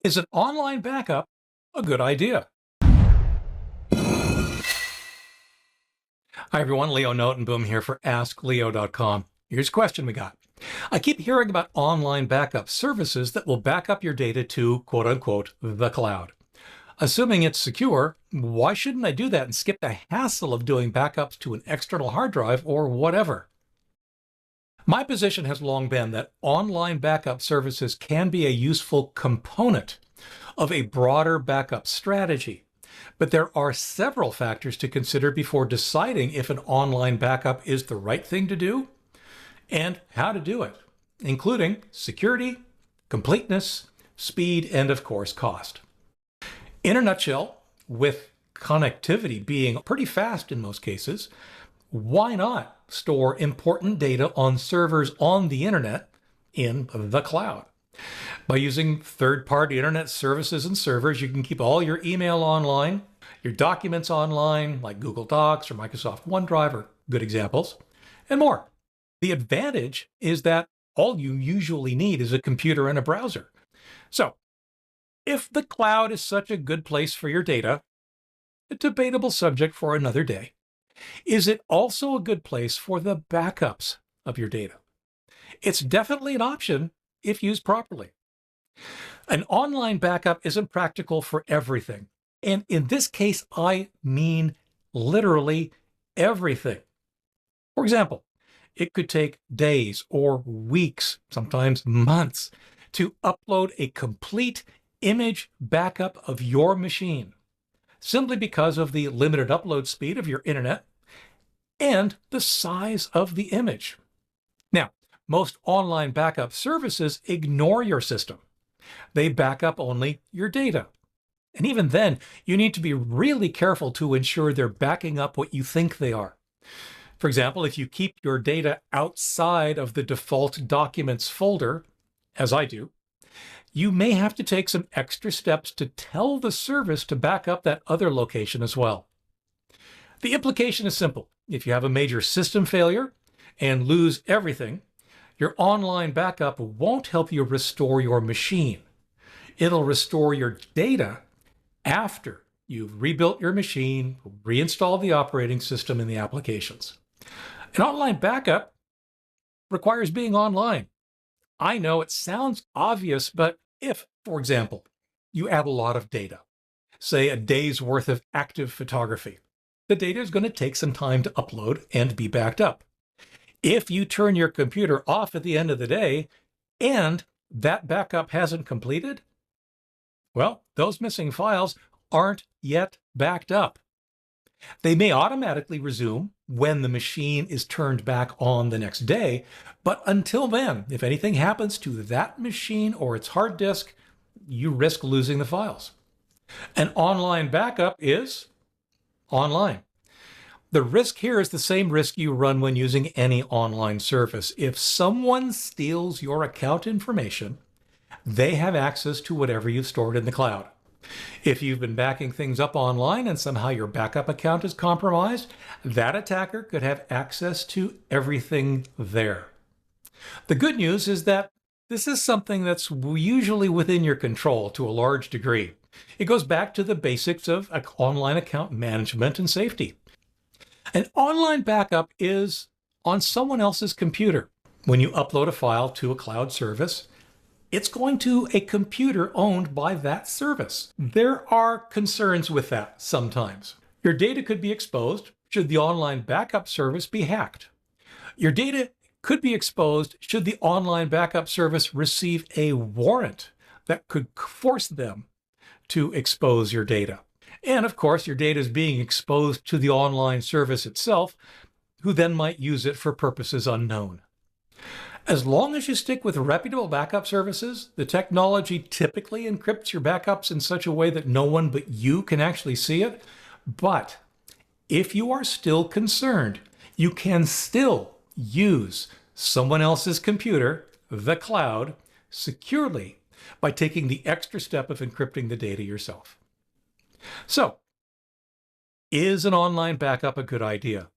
Is an online backup a good idea? Hi everyone, Leo Notenboom here for askleo.com. Here's a question we got. I keep hearing about online backup services that will back up your data to quote unquote the cloud. Assuming it's secure, why shouldn't I do that and skip the hassle of doing backups to an external hard drive or whatever? My position has long been that online backup services can be a useful component of a broader backup strategy. But there are several factors to consider before deciding if an online backup is the right thing to do and how to do it, including security, completeness, speed, and of course, cost. In a nutshell, with connectivity being pretty fast in most cases, why not store important data on servers on the internet in the cloud? By using third-party internet services and servers, you can keep all your email online, your documents online, like Google Docs or Microsoft OneDrive are good examples, and more. The advantage is that all you usually need is a computer and a browser. So, if the cloud is such a good place for your data, a debatable subject for another day, is it also a good place for the backups of your data? It's definitely an option if used properly. An online backup isn't practical for everything. And in this case, I mean literally everything. For example, it could take days or weeks, sometimes months, to upload a complete image backup of your machine, simply because of the limited upload speed of your internet and the size of the image. Now, most online backup services ignore your system. They back up only your data. And even then, you need to be really careful to ensure they're backing up what you think they are. For example, if you keep your data outside of the default documents folder, as I do, you may have to take some extra steps to tell the service to back up that other location as well. The implication is simple. If you have a major system failure and lose everything, your online backup won't help you restore your machine. It'll restore your data after you've rebuilt your machine, reinstalled the operating system and the applications. An online backup requires being online. I know it sounds obvious, but if, for example, you add a lot of data, say a day's worth of active photography, the data is going to take some time to upload and be backed up. If you turn your computer off at the end of the day and that backup hasn't completed, well, those missing files aren't yet backed up. They may automatically resume when the machine is turned back on the next day, but until then, if anything happens to that machine or its hard disk, you risk losing the files. An online backup is online. The risk here is the same risk you run when using any online service. If someone steals your account information, they have access to whatever you've stored in the cloud. If you've been backing things up online and somehow your backup account is compromised, that attacker could have access to everything there. The good news is that this is something that's usually within your control to a large degree. It goes back to the basics of online account management and safety. An online backup is on someone else's computer. When you upload a file to a cloud service, it's going to a computer owned by that service. There are concerns with that sometimes. Your data could be exposed should the online backup service be hacked. Your data could be exposed should the online backup service receive a warrant that could force them to expose your data. And of course, your data is being exposed to the online service itself, who then might use it for purposes unknown. As long as you stick with reputable backup services, the technology typically encrypts your backups in such a way that no one but you can actually see it. But if you are still concerned, you can still use someone else's computer, the cloud, securely by taking the extra step of encrypting the data yourself. So, is an online backup a good idea?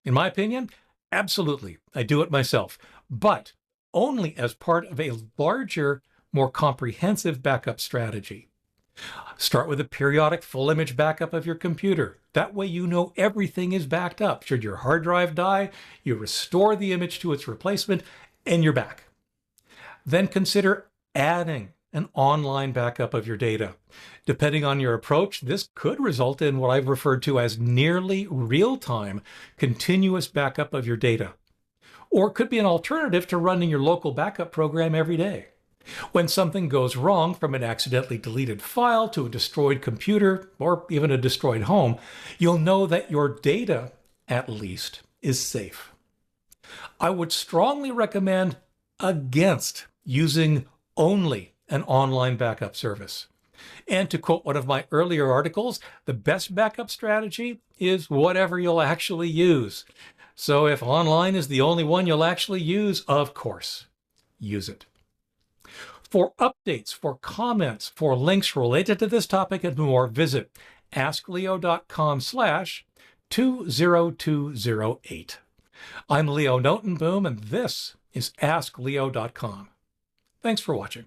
In my opinion, absolutely. I do it myself, but only as part of a larger, more comprehensive backup strategy. Start with a periodic full image backup of your computer. That way you know everything is backed up. Should your hard drive die, you restore the image to its replacement and you're back. Then consider adding an online backup of your data. Depending on your approach, this could result in what I've referred to as nearly real-time continuous backup of your data. Or it could be an alternative to running your local backup program every day. When something goes wrong, from an accidentally deleted file to a destroyed computer or even a destroyed home, you'll know that your data, at least, is safe. I would strongly recommend against using only an online backup service. And to quote one of my earlier articles, the best backup strategy is whatever you'll actually use. So if online is the only one you'll actually use, of course, use it. For updates, for comments, for links related to this topic and more, visit askleo.com/20208. I'm Leo Notenboom, and this is askleo.com. Thanks for watching.